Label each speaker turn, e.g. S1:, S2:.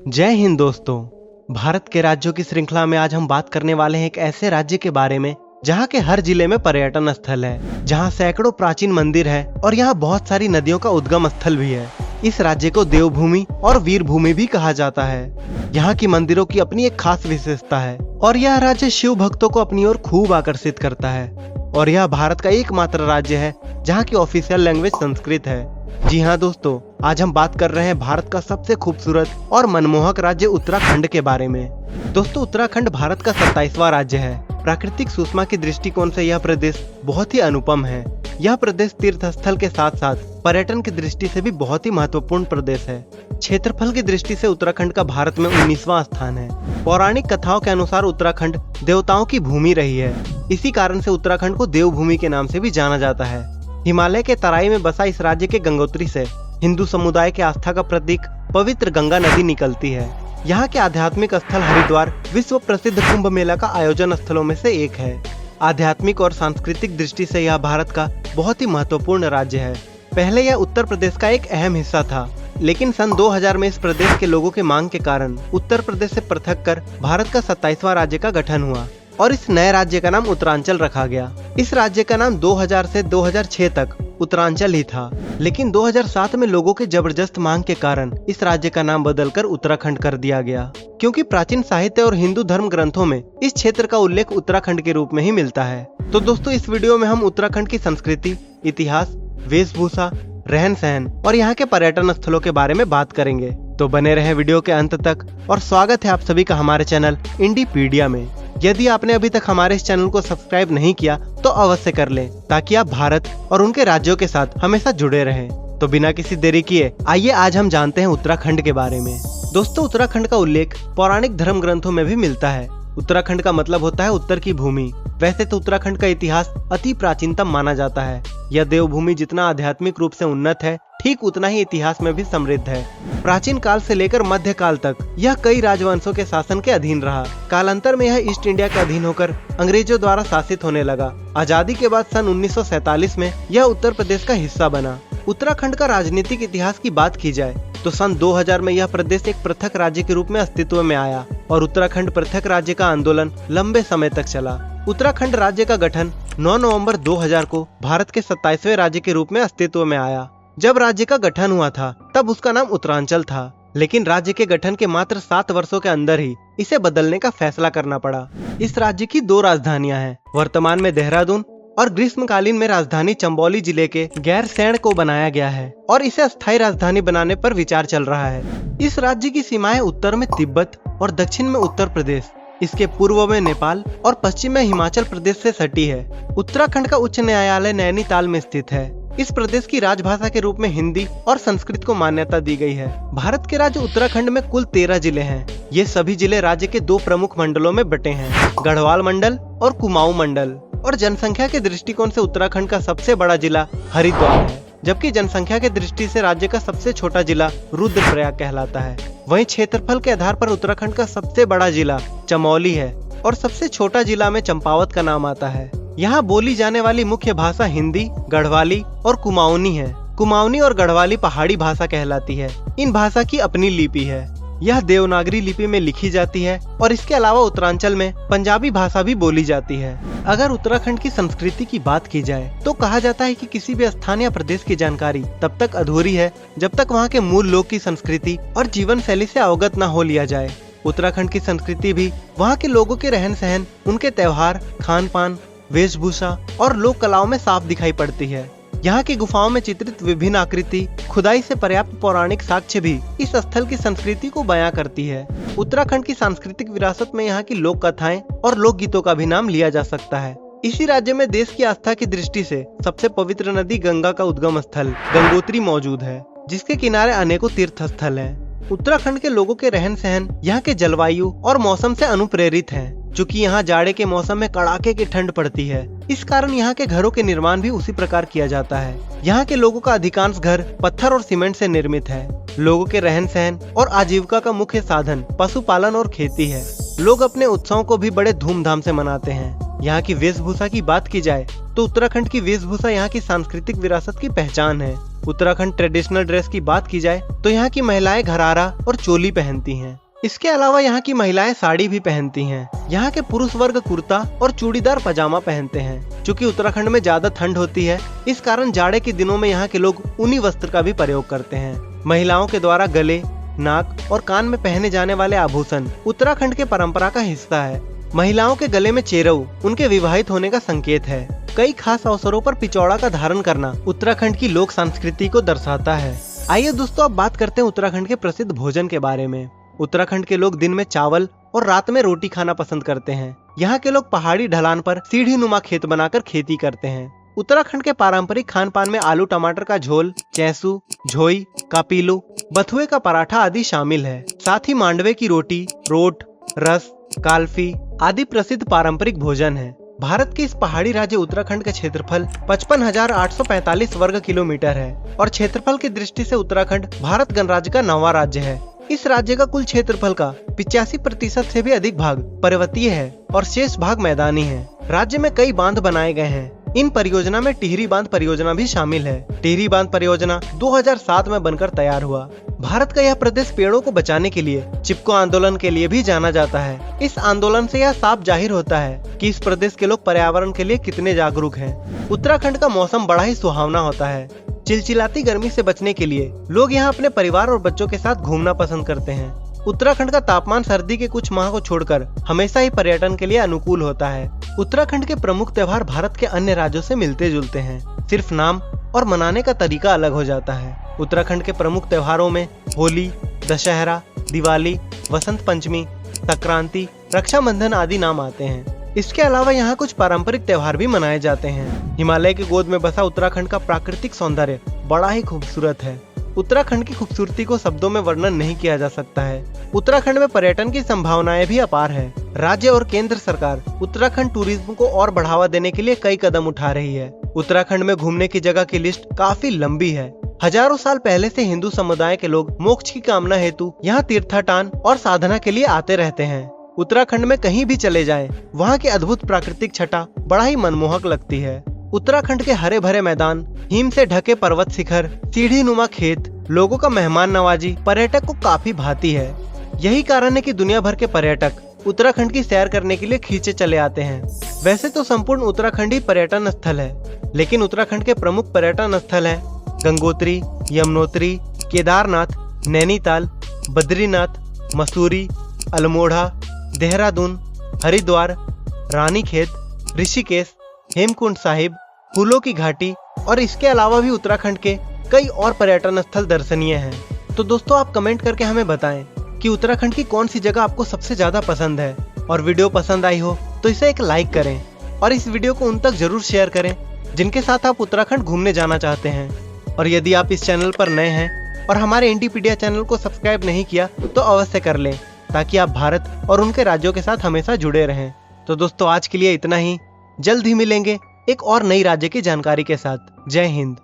S1: जय हिंद दोस्तों। भारत के राज्यों की श्रृंखला में आज हम बात करने वाले हैं एक ऐसे राज्य के बारे में जहां के हर जिले में पर्यटन स्थल है, जहां सैकड़ों प्राचीन मंदिर है और यहां बहुत सारी नदियों का उद्गम स्थल भी है। इस राज्य को देवभूमि और वीर भूमि भी कहा जाता है। यहाँ की मंदिरों की अपनी एक खास विशेषता है और यह राज्य शिव भक्तों को अपनी ओर खूब आकर्षित करता है। और यह भारत का एकमात्र राज्य है जहाँ की ऑफिशियल लैंग्वेज संस्कृत है। जी हाँ दोस्तों, आज हम बात कर रहे हैं भारत का सबसे खूबसूरत और मनमोहक राज्य उत्तराखंड के बारे में। दोस्तों, उत्तराखंड भारत का 27वां राज्य है। प्राकृतिक सुषमा की दृष्टिकोण से यह प्रदेश बहुत ही अनुपम है। यह प्रदेश तीर्थ स्थल के साथ साथ पर्यटन की दृष्टि से भी बहुत ही महत्वपूर्ण प्रदेश है। क्षेत्रफल की दृष्टि से उत्तराखंड का भारत में 19वां स्थान है। पौराणिक कथाओं के अनुसार उत्तराखंड देवताओं की भूमि रही है। इसी कारण से उत्तराखंड को देवभूमि के नाम से भी जाना जाता है। हिमालय के तराई में बसा इस राज्य के गंगोत्री से हिंदू समुदाय के आस्था का प्रतीक पवित्र गंगा नदी निकलती है। यहाँ के आध्यात्मिक स्थल हरिद्वार विश्व प्रसिद्ध कुंभ मेला का आयोजन स्थलों में से एक है। आध्यात्मिक और सांस्कृतिक दृष्टि से यह भारत का बहुत ही महत्वपूर्ण राज्य है। पहले यह उत्तर प्रदेश का एक अहम हिस्सा था, लेकिन सन 2000 में इस प्रदेश के लोगों के मांग के कारण उत्तर प्रदेश से पृथक कर भारत का 27वां राज्य का गठन हुआ और इस नए राज्य का नाम उत्तरांचल रखा गया। इस राज्य का नाम 2000 से 2006 तक उत्तरांचल ही था, लेकिन 2007 में लोगों के जबरदस्त मांग के कारण इस राज्य का नाम बदलकर उत्तराखंड कर दिया गया, क्योंकि प्राचीन साहित्य और हिंदू धर्म ग्रंथों में इस क्षेत्र का उल्लेख उत्तराखंड के रूप में ही मिलता है। तो दोस्तों, इस वीडियो में हम उत्तराखंड की संस्कृति, इतिहास, वेशभूषा, रहन सहन और यहाँ के पर्यटन स्थलों के बारे में बात करेंगे। तो बने रहे वीडियो के अंत तक और स्वागत है आप सभी का हमारे चैनल इंडीपीडिया में। यदि आपने अभी तक हमारे इस चैनल को सब्सक्राइब नहीं किया तो अवश्य कर लें, ताकि आप भारत और उनके राज्यों के साथ हमेशा जुड़े रहें। तो बिना किसी देरी किए आइए आज हम जानते हैं उत्तराखंड के बारे में। दोस्तों, उत्तराखंड का उल्लेख पौराणिक धर्म ग्रंथों में भी मिलता है। उत्तराखंड का मतलब होता है उत्तर की भूमि। वैसे तो उत्तराखंड का इतिहास अति प्राचीनतम माना जाता है। यह देवभूमि जितना आध्यात्मिक रूप से उन्नत है, ठीक उतना ही इतिहास में भी समृद्ध है। प्राचीन काल से लेकर मध्य काल तक यह कई राजवंशों के शासन के अधीन रहा। कालांतर में यह ईस्ट इंडिया के अधीन होकर अंग्रेजों द्वारा शासित होने लगा। आजादी के बाद सन 1947 में यह उत्तर प्रदेश का हिस्सा बना। उत्तराखंड का राजनीतिक इतिहास की बात की जाए तो सन 2000 में यह प्रदेश एक पृथक राज्य के रूप में अस्तित्व में आया और उत्तराखंड पृथक राज्य का आंदोलन लंबे समय तक चला। उत्तराखंड राज्य का गठन 9 नवंबर 2000 को भारत के 27वें राज्य के रूप में अस्तित्व में आया। जब राज्य का गठन हुआ था तब उसका नाम उत्तरांचल था, लेकिन राज्य के गठन के मात्र 7 वर्षों के अंदर ही इसे बदलने का फैसला करना पड़ा। इस राज्य की 2 राजधानियां हैं, वर्तमान में देहरादून और ग्रीष्मकालीन में राजधानी चंबौली जिले के गैरसैंण को बनाया गया है और इसे अस्थायी राजधानी बनाने पर विचार चल रहा है। इस राज्य की सीमाएं उत्तर में तिब्बत और दक्षिण में उत्तर प्रदेश, इसके पूर्व में नेपाल और पश्चिम में हिमाचल प्रदेश से सटी है। उत्तराखंड का उच्च न्यायालय नैनीताल में स्थित है। इस प्रदेश की राजभाषा के रूप में हिंदी और संस्कृत को मान्यता दी गई है। भारत के राज्य उत्तराखंड में कुल 13 जिले हैं। ये सभी जिले राज्य के 2 प्रमुख मंडलों में बटे हैं, गढ़वाल मंडल और कुमाऊं मंडल। और जनसंख्या के दृष्टिकोण से उत्तराखंड का सबसे बड़ा जिला हरिद्वार है, जबकि जनसंख्या के दृष्टि से राज्य का सबसे छोटा जिला रुद्रप्रयाग कहलाता है। वहीं क्षेत्रफल के आधार पर उत्तराखंड का सबसे बड़ा जिला चमौली है और सबसे छोटा जिला में चंपावत का नाम आता है। यहाँ बोली जाने वाली मुख्य भाषा हिंदी, गढ़वाली और कुमाऊनी है। कुमाऊनी और गढ़वाली पहाड़ी भाषा कहलाती है। इन भाषा की अपनी लिपि है। यह देवनागरी लिपि में लिखी जाती है और इसके अलावा उत्तरांचल में पंजाबी भाषा भी बोली जाती है। अगर उत्तराखंड की संस्कृति की बात की जाए तो कहा जाता है कि किसी भी स्थान या प्रदेश की जानकारी तब तक अधूरी है जब तक वहाँ के मूल लोग की संस्कृति और जीवन शैली से अवगत न हो लिया जाए। उत्तराखंड की संस्कृति भी वहाँ के लोगों के रहन सहन, उनके त्योहार, खान पान, वेशभूषा और लोक कलाओं में साफ दिखाई पड़ती है। यहाँ की गुफाओं में चित्रित विभिन्न आकृति, खुदाई से पर्याप्त पौराणिक साक्ष्य भी इस स्थल की संस्कृति को बयां करती है। उत्तराखंड की सांस्कृतिक विरासत में यहाँ की लोक कथाएं और लोक गीतों का भी नाम लिया जा सकता है। इसी राज्य में देश की आस्था की दृष्टि से सबसे पवित्र नदी गंगा का उद्गम स्थल गंगोत्री मौजूद है, जिसके किनारे अनेकों तीर्थ स्थल हैं। उत्तराखंड के लोगों के रहन सहन यहाँ के जलवायु और मौसम से अनुप्रेरित है। चूँकि यहाँ जाड़े के मौसम में कड़ाके की ठंड पड़ती है, इस कारण यहाँ के घरों के निर्माण भी उसी प्रकार किया जाता है। यहाँ के लोगों का अधिकांश घर पत्थर और सीमेंट से निर्मित है। लोगों के रहन सहन और आजीविका का मुख्य साधन पशुपालन और खेती है। लोग अपने उत्सवों को भी बड़े धूमधाम से मनाते हैं। यहाँ की वेशभूषा की बात की जाए तो उत्तराखंड की वेशभूषा यहाँ की सांस्कृतिक विरासत की पहचान है। उत्तराखंड ट्रेडिशनल ड्रेस की बात की जाए तो यहाँ की महिलाएं घरारा और चोली पहनती हैं। इसके अलावा यहाँ की महिलाएं साड़ी भी पहनती हैं। यहाँ के पुरुष वर्ग कुर्ता और चूड़ीदार पजामा पहनते हैं। चूँकि उत्तराखंड में ज्यादा ठंड होती है, इस कारण जाड़े के दिनों में यहाँ के लोग ऊनी वस्त्र का भी प्रयोग करते हैं। महिलाओं के द्वारा गले, नाक और कान में पहने जाने वाले आभूषण उत्तराखंड के परंपरा का हिस्सा है। महिलाओं के गले में चेरऊ उनके विवाहित होने का संकेत है। कई खास अवसरों पर पिचौड़ा का धारण करना उत्तराखंड की लोक संस्कृति को दर्शाता है। आइए दोस्तों, अब बात करते हैं उत्तराखंड के प्रसिद्ध भोजन के बारे में। उत्तराखंड के लोग दिन में चावल और रात में रोटी खाना पसंद करते हैं। यहाँ के लोग पहाड़ी ढलान पर सीढ़ी नुमा खेत बनाकर खेती करते हैं। उत्तराखंड के पारंपरिक खान पान में आलू टमाटर का झोल, चैसू, झोई, कापीलू, बथुए का पराठा आदि शामिल है। साथ ही मांडवे की रोटी, रोट, रस, काल्फी आदि प्रसिद्ध पारंपरिक भोजन है। भारत के इस पहाड़ी राज्य उत्तराखंड का क्षेत्रफल 55,845 वर्ग किलोमीटर है और क्षेत्रफल की दृष्टि से उत्तराखंड भारत गणराज्य का 9वां राज्य है। इस राज्य का कुल क्षेत्रफल का 85% से भी अधिक भाग पर्वतीय है और शेष भाग मैदानी है। राज्य में कई बांध बनाए गए हैं। इन परियोजना में टिहरी बांध परियोजना भी शामिल है। टिहरी बांध परियोजना 2007 में बनकर तैयार हुआ। भारत का यह प्रदेश पेड़ों को बचाने के लिए चिपको आंदोलन के लिए भी जाना जाता है। इस आंदोलन से यह साफ जाहिर होता है कि इस प्रदेश के लोग पर्यावरण के लिए कितने जागरूक हैं। उत्तराखंड का मौसम बड़ा ही सुहावना होता है। चिलचिलाती गर्मी से बचने के लिए लोग यहाँ अपने परिवार और बच्चों के साथ घूमना पसंद करते हैं। उत्तराखंड का तापमान सर्दी के कुछ माह को छोड़कर हमेशा ही पर्यटन के लिए अनुकूल होता है। उत्तराखंड के प्रमुख त्योहार भारत के अन्य राज्यों से मिलते जुलते हैं, सिर्फ नाम और मनाने का तरीका अलग हो जाता है। उत्तराखंड के प्रमुख त्योहारों में होली, दशहरा, दिवाली, वसंत पंचमी, संक्रांति, रक्षाबंधन आदि नाम आते हैं। इसके अलावा यहाँ कुछ पारंपरिक त्योहार भी मनाए जाते हैं। हिमालय की गोद में बसा उत्तराखंड का प्राकृतिक सौंदर्य बड़ा ही खूबसूरत है। उत्तराखंड की खूबसूरती को शब्दों में वर्णन नहीं किया जा सकता है। उत्तराखंड में पर्यटन की संभावनाएं भी अपार है। राज्य और केंद्र सरकार उत्तराखंड टूरिज्म को और बढ़ावा देने के लिए कई कदम उठा रही है। उत्तराखंड में घूमने की जगह की लिस्ट काफी लंबी है। हजारों साल पहले से हिंदू समुदाय के लोग मोक्ष की कामना हेतु यहाँ तीर्थाटन और साधना के लिए आते रहते हैं। उत्तराखंड में कहीं भी चले जाएं, वहाँ की अद्भुत प्राकृतिक छटा बड़ा ही मनमोहक लगती है। उत्तराखंड के हरे भरे मैदान, हिम से ढके पर्वत शिखर, सीढ़ी नुमा खेत, लोगों का मेहमान नवाजी पर्यटक को काफी भाती है। यही कारण है कि दुनिया भर के पर्यटक उत्तराखंड की सैर करने के लिए खींचे चले आते हैं। वैसे तो संपूर्ण उत्तराखंड ही पर्यटन स्थल है, लेकिन उत्तराखंड के प्रमुख पर्यटन स्थल है गंगोत्री, यमुनोत्री, केदारनाथ, नैनीताल, बद्रीनाथ, मसूरी, अल्मोड़ा, देहरादून, हरिद्वार, रानीखेत, ऋषिकेश, हेमकुंड साहिब, फूलों की घाटी और इसके अलावा भी उत्तराखंड के कई और पर्यटन स्थल दर्शनीय हैं। तो दोस्तों, आप कमेंट करके हमें बताएं कि उत्तराखंड की कौन सी जगह आपको सबसे ज्यादा पसंद है। और वीडियो पसंद आई हो तो इसे एक लाइक करें और इस वीडियो को उन तक जरूर शेयर करें जिनके साथ आप उत्तराखंड घूमने जाना चाहते हैं। और यदि आप इस चैनल पर नए हैं और हमारे इंडिपीडिया चैनल को सब्सक्राइब नहीं किया तो अवश्य कर लें, ताकि आप भारत और उनके राज्यों के साथ हमेशा जुड़े रहें। तो दोस्तों, आज के लिए इतना ही। जल्द ही मिलेंगे एक और नई राज्य की जानकारी के साथ। जय हिंद।